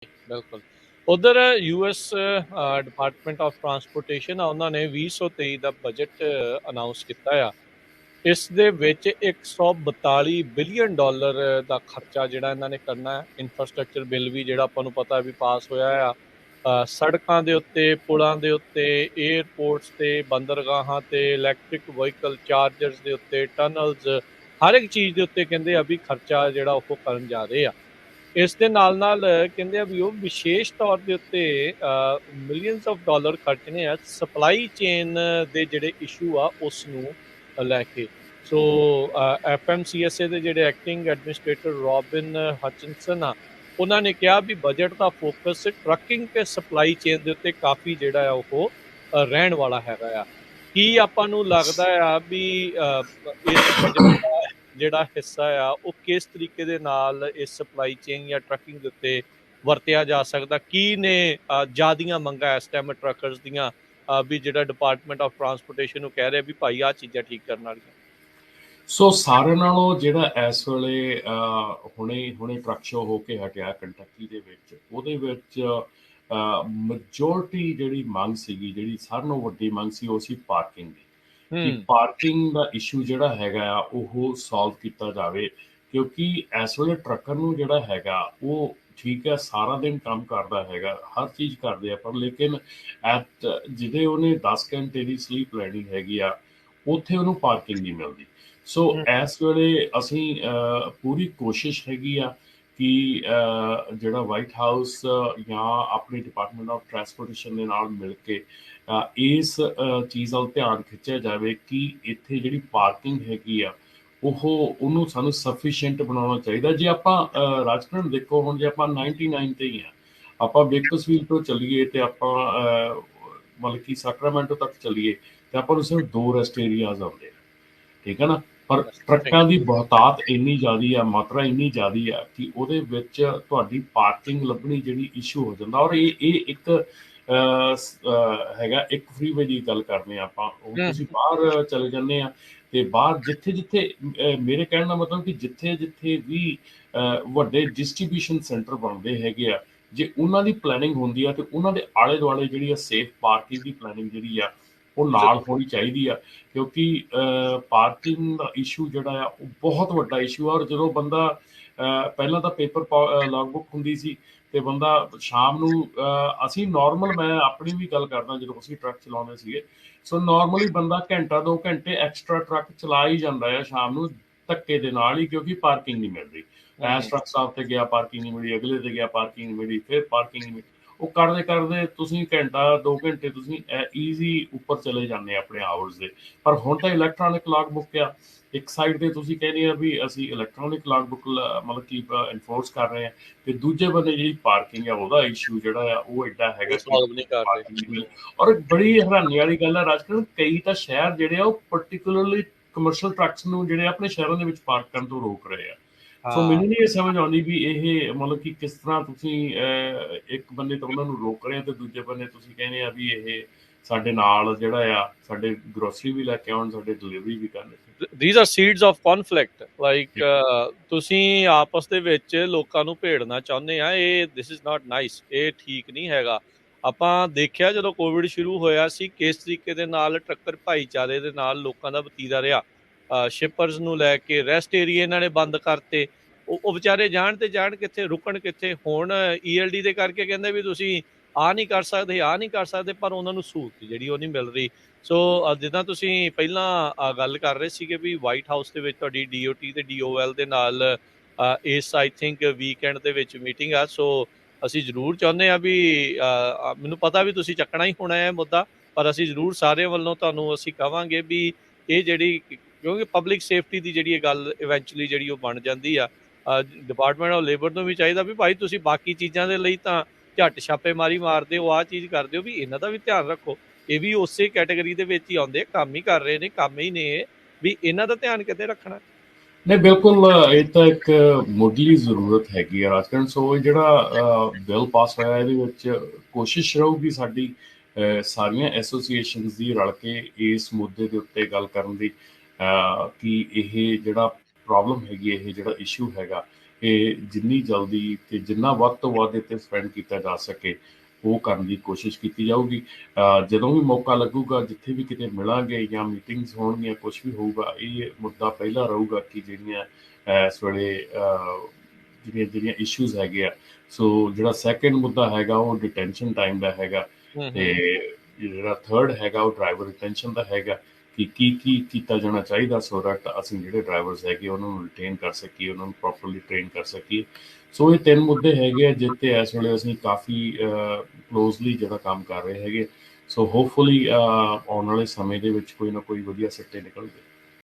ਬਿਲਕੁਲ। ਉਧਰ US department of transportation ਆ, ਉਹਨਾਂ ਨੇ 2023 ਦਾ ਬਜਟ ਅਨਾਉਂਸ ਕੀਤਾ ਆ। ਇਸ ਦੇ ਵਿੱਚ $142 ਬਿਲੀਅਨ ਦਾ ਖਰਚਾ ਜਿਹੜਾ ਇਹਨਾਂ ਨੇ ਕਰਨਾ ਹੈ। ਇਨਫਰਾਸਟ੍ਰਕਚਰ ਬਿੱਲ ਵੀ ਜਿਹੜਾ ਆਪਾਂ ਨੂੰ ਪਤਾ ਵੀ ਪਾਸ ਹੋਇਆ ਆ। ਸੜਕਾਂ ਦੇ ਉੱਤੇ, ਪੁਲਾਂ ਦੇ ਉੱਤੇ, ਏਅਰਪੋਰਟਸ ਤੇ, ਬੰਦਰਗਾਹਾਂ ਤੇ, ਇਲੈਕਟ੍ਰਿਕ ਵਹੀਕਲ ਚਾਰਜਰਸ ਦੇ ਉੱਤੇ, ਟਨਲਸ, ਹਰ ਇੱਕ ਚੀਜ਼ ਦੇ ਉੱਤੇ ਕਹਿੰਦੇ ਆ ਵੀ ਖਰਚਾ ਜਿਹੜਾ ਉਹ ਕਰਨ ਜਾ ਰਹੇ ਆ। ਇਸ ਦੇ ਨਾਲ ਕਹਿੰਦੇ ਆ ਵੀ ਉਹ ਵਿਸ਼ੇਸ਼ ਤੌਰ ਦੇ ਉੱਤੇ ਮਿਲੀਅਨਸ ਆਫ ਡਾਲਰ ਖਰਚਣੇ ਆ ਸਪਲਾਈ ਚੇਨ ਦੇ ਜਿਹੜੇ ਇਸ਼ੂ ਆ ਉਸ ਨੂੰ ਲੈ ਕੇ। ਸੋ FMCSA ਦੇ ਜਿਹੜੇ ਐਕਟਿੰਗ ਐਡਮਿਨਿਸਟ੍ਰੇਟਰ ਰੋਬਿਨ ਹਚਿਨਸਨ ਆ, ਉਹਨਾਂ ਨੇ ਕਿਹਾ ਵੀ ਬਜਟ ਦਾ ਫੋਕਸ ਟਰੱਕਿੰਗ ਤੇ ਸਪਲਾਈ ਚੇਨ ਦੇ ਉੱਤੇ ਕਾਫੀ ਜਿਹੜਾ ਆ ਉਹ ਰਹਿਣ ਵਾਲਾ ਹੈਗਾ ਆ। ਕੀ ਆਪਾਂ ਨੂੰ ਲੱਗਦਾ ਆ ਵੀ ਇਸ ਬਜਟ ਦਾ ਜਿਹੜਾ ਹਿੱਸਾ ਆ ਉਹ ਕਿਸ ਤਰੀਕੇ ਦੇ ਨਾਲ ਇਸ ਸਪਲਾਈ ਚੇਨ ਜਾਂ ਟਰੱਕਿੰਗ ਦੇ ਉੱਤੇ ਵਰਤਿਆ ਜਾ ਸਕਦਾ? ਕੀ ਨੇ ਜ਼ਿਆਦੀਆਂ ਮੰਗਾਂ ਇਸ ਟਾਈਮ ਟਰੱਕਰਸ ਦੀਆਂ ਵੀ ਜਿਹੜਾ ਡਿਪਾਰਟਮੈਂਟ ਆਫ ਟਰਾਂਸਪੋਰਟੇਸ਼ਨ ਨੂੰ ਕਹਿ ਰਿਹਾ ਵੀ ਭਾਈ ਆਹ ਚੀਜ਼ਾਂ ਠੀਕ ਕਰਨ ਵਾਲੀਆਂ? ਸੋ ਸਾਰਿਆਂ ਨਾਲੋਂ ਜਿਹੜਾ ਇਸ ਵੇਲੇ ਹੁਣੇ ਟਰੱਕ ਸ਼ੋ ਹੋ ਕੇ ਹਟਿਆ ਕੰਟਕੀ ਦੇ ਵਿੱਚ, ਉਹਦੇ ਵਿੱਚ ਮੈਜੋਰਟੀ ਜਿਹੜੀ ਮੰਗ ਸੀਗੀ, ਜਿਹੜੀ ਸਾਰਿਆਂ ਨਾਲੋਂ ਵੱਡੀ ਮੰਗ ਸੀ, ਉਹ ਸੀ ਪਾਰਕਿੰਗ ਦੀ। ਕਿ ਪਾਰਕਿੰਗ ਦਾ ਇਸ਼ੂ ਜਿਹੜਾ ਹੈਗਾ ਆ ਉਹ ਸੋਲਵ ਕੀਤਾ ਜਾਵੇ, ਕਿਉਂਕਿ ਇਸ ਵੇਲੇ ਟਰੱਕਰ ਨੂੰ ਜਿਹੜਾ ਹੈਗਾ ਉਹ ਠੀਕ ਹੈ ਸਾਰਾ ਦਿਨ ਕੰਮ ਕਰਦਾ ਹੈਗਾ, ਹਰ ਚੀਜ਼ ਕਰਦੇ ਆ, ਪਰ ਲੇਕਿਨ ਜਿਹਦੇ ਉਹਨੇ 10 ਘੰਟੇ ਦੀ ਸਲੀਪ ਲੈਣੀ ਹੈਗੀ ਆ, ਉੱਥੇ ਉਹਨੂੰ ਪਾਰਕਿੰਗ ਨਹੀਂ ਮਿਲਦੀ। ਸੋ ਇਸ ਵੇਲੇ ਅਸੀਂ ਪੂਰੀ ਕੋਸ਼ਿਸ਼ ਹੈਗੀ ਆ ਕਿ ਜਿਹੜਾ ਵਾਈਟ ਹਾਊਸ ਜਾਂ ਆਪਣੇ ਡਿਪਾਰਟਮੈਂਟ ਆਫ ਟਰਾਂਸਪੋਰਟੇਸ਼ਨ ਦੇ ਨਾਲ ਮਿਲ ਕੇ ਇਸ ਚੀਜ਼ ਵੱਲ ਧਿਆਨ ਖਿੱਚਿਆ ਜਾਵੇ ਕਿ ਇੱਥੇ ਜਿਹੜੀ ਪਾਰਕਿੰਗ ਹੈਗੀ ਆ ਉਹਨੂੰ ਸਾਨੂੰ ਸਫੀਸ਼ੀਐਂਟ ਬਣਾਉਣਾ ਚਾਹੀਦਾ। ਜੇ ਆਪਾਂ ਰਾਜਕਰਨ ਦੇਖੋ, ਹੁਣ ਜੇ ਆਪਾਂ 99 ਤੇ ਹੀ ਆ, ਆਪਾਂ ਬੇਕਰਸਫੀਲਡ ਤੋਂ ਚੱਲੀਏ ਤੇ ਆਪਾਂ ਮਤਲਬ ਕਿ ਸੈਕਰਾਮੈਂਟੋ ਤੱਕ ਚੱਲੀਏ ਤੇ ਆਪਾਂ ਨੂੰ ਸਿਰਫ 2 ਰੈਸਟ ਏਰੀਆਜ਼ ਆਉਂਦੇ ਆ, ਠੀਕ ਹੈ ਨਾ। ਪਰ ਟਰੱਕਾਂ ਦੀ ਬਹੁਤਾਤ ਇੰਨੀ ਜ਼ਿਆਦੀ ਆ, ਮਾਤਰਾ ਇੰਨੀ ਜ਼ਿਆਦੀ ਆ ਕਿ ਉਹਦੇ ਵਿੱਚ ਤੁਹਾਡੀ ਪਾਰਕਿੰਗ ਲੱਭਣੀ ਜਿਹੜੀ ਇਸ਼ੂ ਹੋ ਜਾਂਦਾ। ਔਰ ਇਹ ਇੱਕ ਹੈਗਾ, ਇੱਕ ਫ੍ਰੀਵੇ ਦੀ ਗੱਲ ਕਰਦੇ ਆ ਆਪਾਂ। ਹੁਣ ਤੁਸੀਂ ਬਾਹਰ ਚਲੇ ਜਾਂਦੇ ਆ ਤੇ ਬਾਹਰ ਜਿੱਥੇ ਮੇਰੇ ਕਹਿਣ ਦਾ ਮਤਲਬ ਕਿ ਜਿੱਥੇ ਵੀ ਵੱਡੇ ਡਿਸਟ੍ਰੀਬਿਊਸ਼ਨ ਸੈਂਟਰ ਬਣਦੇ ਹੈਗੇ ਆ, ਜੇ ਉਹਨਾਂ ਦੀ ਪਲੈਨਿੰਗ ਹੁੰਦੀ ਆ ਤੇ ਉਹਨਾਂ ਦੇ ਆਲੇ ਦੁਆਲੇ ਜਿਹੜੀ ਆ ਸੇਫ ਪਾਰਕਿੰਗ ਦੀ ਪਲੈਨਿੰਗ ਜਿਹੜੀ ਆ ਉਹ ਨਾਲ ਹੋਣੀ ਚਾਹੀਦੀ ਆ, ਕਿਉਂਕਿ ਪਾਰਕਿੰਗ ਦਾ ਇਸ਼ੂ ਜਿਹੜਾ ਆ ਉਹ ਬਹੁਤ ਵੱਡਾ ਇਸ਼ੂ ਆ। ਔਰ ਜਦੋਂ ਬੰਦਾ ਪਹਿਲਾਂ ਤਾਂ ਪੇਪਰ ਲੌਗਬੁੱਕ ਹੁੰਦੀ ਸੀ ਤੇ ਬੰਦਾ ਸ਼ਾਮ ਨੂੰ ਅਸੀਂ ਨੋਰਮਲ, ਮੈਂ ਆਪਣੀ ਵੀ ਗੱਲ ਕਰਦਾ, ਜਦੋਂ ਅਸੀਂ ਟਰੱਕ ਚਲਾਉਂਦੇ ਸੀਗੇ, ਸੋ ਨੋਰਮਲੀ ਬੰਦਾ ਘੰਟਾ 2 ਘੰਟੇ ਐਕਸਟਰਾ ਟਰੱਕ ਚਲਾ ਹੀ ਜਾਂਦਾ ਆ ਸ਼ਾਮ ਨੂੰ ਧੱਕੇ ਦੇ ਨਾਲ ਹੀ, ਕਿਉਂਕਿ ਪਾਰਕਿੰਗ ਨਹੀਂ ਮਿਲਦੀ। ਇਸ ਟਰੱਕ ਸਟਾਪ ਤੇ ਗਿਆ ਪਾਰਕਿੰਗ ਨਹੀਂ ਮਿਲੀ, ਅਗਲੇ ਤੇ ਗਿਆ ਪਾਰਕਿੰਗ ਨਹੀਂ ਮਿਲੀ, ਫਿਰ ਪਾਰਕਿੰਗ ਨਹੀਂ ਮਿਲੀ। ਉਹ ਕਰਦੇ ਤੁਸੀਂ ਘੰਟਾ 2 ਘੰਟੇ ਤੁਸੀਂ ਈਜ਼ੀ ਉੱਪਰ ਚਲੇ ਜਾਂਦੇ ਆਪਣੇ ਆਵਰਸ ਦੇ। ਪਰ ਹੁਣ ਤਾਂ ਇਲੈਕਟ੍ਰੋਨਿਕ ਲੌਗ ਬੁੱਕ ਆ, ਇੱਕ ਸਾਈਡ ਤੇ ਤੁਸੀਂ ਕਹਿੰਦੇ ਆ ਵੀ ਅਸੀਂ ਇਲੈਕਟ੍ਰੋਨਿਕ ਲੌਗ ਬੁੱਕ ਮਤਲਬ ਕਿ ਇਨਫੋਰਸ ਕਰ ਰਹੇ ਆ, ਤੇ ਦੂਜੇ ਬੰਦੇ ਜਿਹੜੀ ਪਾਰਕਿੰਗ ਆ ਉਹਦਾ ਇਸ਼ੂ ਜਿਹੜਾ ਆ ਉਹ ਏਡਾ ਹੈਗਾ ਕਿ ਔਰ ਬੜੀ ਹੈਰਾਨੀ ਵਾਲੀ ਗੱਲ ਆ ਰਾਜਕਰਨ, ਕਈ ਤਾਂ ਸ਼ਹਿਰ ਜਿਹੜੇ ਆ ਉਹ ਪਰਟੀਕੁਲਰਲੀ ਕਮਰਸ਼ੀਅਲ ਟਰੱਕਸ ਨੂੰ ਜਿਹੜੇ ਆਪਣੇ ਸ਼ਹਿਰਾਂ ਦੇ ਵਿੱਚ ਪਾਰਕ ਕਰਨ ਤੋਂ ਰੋਕ ਰਹੇ ਆ। ਸੋ ਮੈਨੂੰ ਨਹੀਂ ਇਹ ਸਮਝ ਆਉਂਦੀ ਵੀ ਇਹ ਮਤਲਬ ਕਿ ਕਿਸ ਤਰ੍ਹਾਂ ਤੁਸੀਂ ਇੱਕ ਬੰਦੇ ਤੋਂ ਉਹਨਾਂ ਨੂੰ ਰੋਕ ਰਹੇ ਆ ਤੇ ਦੂਜੇ ਬੰਦੇ ਤੁਸੀਂ ਕਹਿੰਦੇ ਆ ਵੀ ਇਹ ਸਾਡੇ ਨਾਲ ਜਿਹੜਾ ਆ ਸਾਡੇ ਗਰੋਸਰੀ ਵੀ ਲੈ ਕੇ ਆਉਣ, ਸਾਡੇ ਡਿਲੀਵਰੀ ਵੀ ਕਰਨ। These are seeds of conflict, like ਤੁਸੀਂ ਆਪਸ ਦੇ ਵਿੱਚ ਲੋਕਾਂ ਨੂੰ ਭੇੜਨਾ ਚਾਹੁੰਦੇ ਆ, ਇਹ this is not nice, ਇਹ ਠੀਕ ਨਹੀਂ ਹੈਗਾ। ਆਪਾਂ ਦੇਖਿਆ ਜਦੋਂ ਕੋਵਿਡ ਸ਼ੁਰੂ ਹੋਇਆ ਸੀ ਕਿਸ ਤਰੀਕੇ ਦੇ ਨਾਲ ਟਰੱਕਰ ਭਾਈਚਾਰੇ ਦੇ ਨਾਲ ਲੋਕਾਂ ਦਾ ਵਤੀਰਾ ਰਿਹਾ। ਸ਼ਿਪਰਸ ਨੂੰ ਲੈ ਕੇ ਰੈਸਟ ਏਰੀਆ ਇਹਨਾਂ ਨੇ ਬੰਦ ਕਰਤੇ, ਉਹ ਵਿਚਾਰੇ ਜਾਣ ਤੇ ਜਾਣ ਕਿੱਥੇ, ਰੁਕਣ ਕਿੱਥੇ। ਹੁਣ ELD ਦੇ ਕਰਕੇ ਕਹਿੰਦੇ ਵੀ ਤੁਸੀਂ ਆਹ ਨਹੀਂ ਕਰ ਸਕਦੇ, ਪਰ ਉਹਨਾਂ ਨੂੰ ਸਹੂਲਤ ਜਿਹੜੀ ਉਹ ਨਹੀਂ ਮਿਲ ਰਹੀ। ਸੋ ਜਿੱਦਾਂ ਤੁਸੀਂ ਪਹਿਲਾਂ ਗੱਲ ਕਰ ਰਹੇ ਸੀਗੇ ਵੀ ਵਾਈਟ ਹਾਊਸ ਦੇ ਵਿੱਚ ਤੁਹਾਡੀ DOT ਤੇ DOL ਦੇ ਨਾਲ ਇਸ ਆਈ ਥਿੰਕ ਵੀਕਐਂਡ ਦੇ ਵਿੱਚ ਮੀਟਿੰਗ ਆ। ਸੋ ਅਸੀਂ ਜ਼ਰੂਰ ਚਾਹੁੰਦੇ ਆ ਵੀ ਮੈਨੂੰ ਪਤਾ ਵੀ ਤੁਸੀਂ ਚੱਕਣਾ ਹੀ ਹੋਣਾ ਹੈ ਮੁੱਦਾ, ਪਰ ਅਸੀਂ ਜ਼ਰੂਰ ਸਾਰਿਆਂ ਵੱਲੋਂ ਤੁਹਾਨੂੰ ਅਸੀਂ ਕਹਾਂਗੇ ਵੀ ਇਹ ਜਿਹੜੀ, ਕਿਉਂਕਿ ਪਬਲਿਕ ਸੇਫਟੀ ਦੀ ਜਿਹੜੀ ਇਹ ਗੱਲ ਇਵੈਂਚੁਅਲੀ ਜਿਹੜੀ ਉਹ ਬਣ ਜਾਂਦੀ ਆ। ਡਿਪਾਰਟਮੈਂਟ ਆਫ ਲੇਬਰ ਨੂੰ ਵੀ ਚਾਹੀਦਾ ਵੀ ਭਾਈ ਤੁਸੀਂ ਬਾਕੀ ਚੀਜ਼ਾਂ ਦੇ ਲਈ ਤਾਂ ਝੱਟ ਛਾਪੇਮਾਰੀ ਮਾਰਦੇ ਹੋ, ਆਹ ਚੀਜ਼ ਕਰਦੇ ਹੋ, ਵੀ ਇਹਨਾਂ ਦਾ ਵੀ ਧਿਆਨ ਰੱਖੋ। ਇਹ ਵੀ ਉਸੇ ਕੈਟਾਗਰੀ ਦੇ ਵਿੱਚ ਹੀ ਆਉਂਦੇ, ਕੰਮ ਹੀ ਕਰ ਰਹੇ ਨੇ, ਕੰਮ ਹੀ ਨੇ, ਵੀ ਇਹਨਾਂ ਦਾ ਧਿਆਨ ਕਿੱਥੇ ਰੱਖਣਾ। ਨਹੀਂ ਬਿਲਕੁਲ, ਇਹ ਤਾਂ ਇੱਕ ਮੁੱਢਲੀ ਜ਼ਰੂਰਤ ਹੈਗੀ ਆ ਰਾਜਕਰਨ। ਸੋ ਜਿਹੜਾ ਬਿੱਲ ਪਾਸ ਹੋਇਆ ਇਹਦੇ ਵਿੱਚ ਕੋਸ਼ਿਸ਼ ਰਹੂਗੀ ਸਾਡੀ ਸਾਰੀਆਂ ਐਸੋਸੀਏਸ਼ਨਸ ਦੀ ਰਲ ਕੇ ਇਸ ਮੁੱਦੇ ਦੇ ਉੱਤੇ ਗੱਲ ਕਰਨ ਦੀ ਕਿ ਇਹ ਜਿਹੜਾ ਪ੍ਰੋਬਲਮ ਹੈਗੀ, ਇਹ ਜਿਹੜਾ ਇਸ਼ੂ ਹੈਗਾ, ਇਹ ਜਿੰਨੀ ਜਲਦੀ ਤੇ ਜਿੰਨਾ ਵੱਧ ਤੋਂ ਵੱਧ ਇੱਥੇ ਸਪੈਂਡ ਕੀਤਾ ਜਾ ਸਕੇ ਉਹ ਕਰਨ ਦੀ ਕੋਸ਼ਿਸ਼ ਕੀਤੀ ਜਾਊਗੀ। ਜਦੋਂ ਵੀ ਮੌਕਾ ਲੱਗੂਗਾ, ਜਿੱਥੇ ਵੀ ਕਿਤੇ ਮਿਲਾਂਗੇ ਜਾਂ ਮੀਟਿੰਗਸ ਹੋਣਗੀਆਂ, ਕੁਛ ਵੀ ਹੋਊਗਾ, ਇਹ ਮੁੱਦਾ ਪਹਿਲਾਂ ਰਹੂਗਾ ਕਿ ਜਿਹੜੀਆਂ ਇਸ ਵੇਲੇ ਜਿਹੜੀਆਂ ਜਿਹੜੀਆਂ ਇਸ਼ੂਜ਼ ਹੈਗੇ ਆ। ਸੋ ਜਿਹੜਾ ਸੈਕੰਡ ਮੁੱਦਾ ਹੈਗਾ ਉਹ ਡਿਟੈਂਸ਼ਨ ਟਾਈਮ ਦਾ ਹੈਗਾ, ਤੇ ਜਿਹੜਾ ਥਰਡ ਹੈਗਾ ਉਹ ਡਰਾਈਵਰ ਰਿਟੈਂਸ਼ਨ ਦਾ ਹੈਗਾ ਕਿ ਕੀ ਕੀ ਕੀਤਾ ਜਾਣਾ ਚਾਹੀਦਾ ਸੋ ਦੈਟ ਅਸੀਂ ਜਿਹੜੇ ਡਰਾਈਵਰਸ ਹੈਗੇ ਉਹਨਾਂ ਨੂੰ ਰਿਟੇਨ ਕਰ ਸਕੀਏ, ਉਹਨਾਂ ਨੂੰ ਪ੍ਰੋਪਰਲੀ ਟ੍ਰੇਨ ਕਰ ਸਕੀਏ। ਸੋ ਇਹ ਤਿੰਨ ਮੁੱਦੇ ਹੈਗੇ ਆ ਜਿੱਤੇ ਇਸ ਵੇਲੇ ਅਸੀਂ ਕਾਫੀ ਕਲੋਜ਼ਲੀ ਜਿਹੜਾ ਕੰਮ ਕਰ ਰਹੇ ਹੈਗੇ। ਸੋ ਹੋਪਫੁਲੀ ਆਉਣ ਵਾਲੇ ਸਮੇਂ ਦੇ ਵਿੱਚ ਕੋਈ ਨਾ ਕੋਈ ਵਧੀਆ ਸਿੱਟੇ ਨਿਕਲਣਗੇ।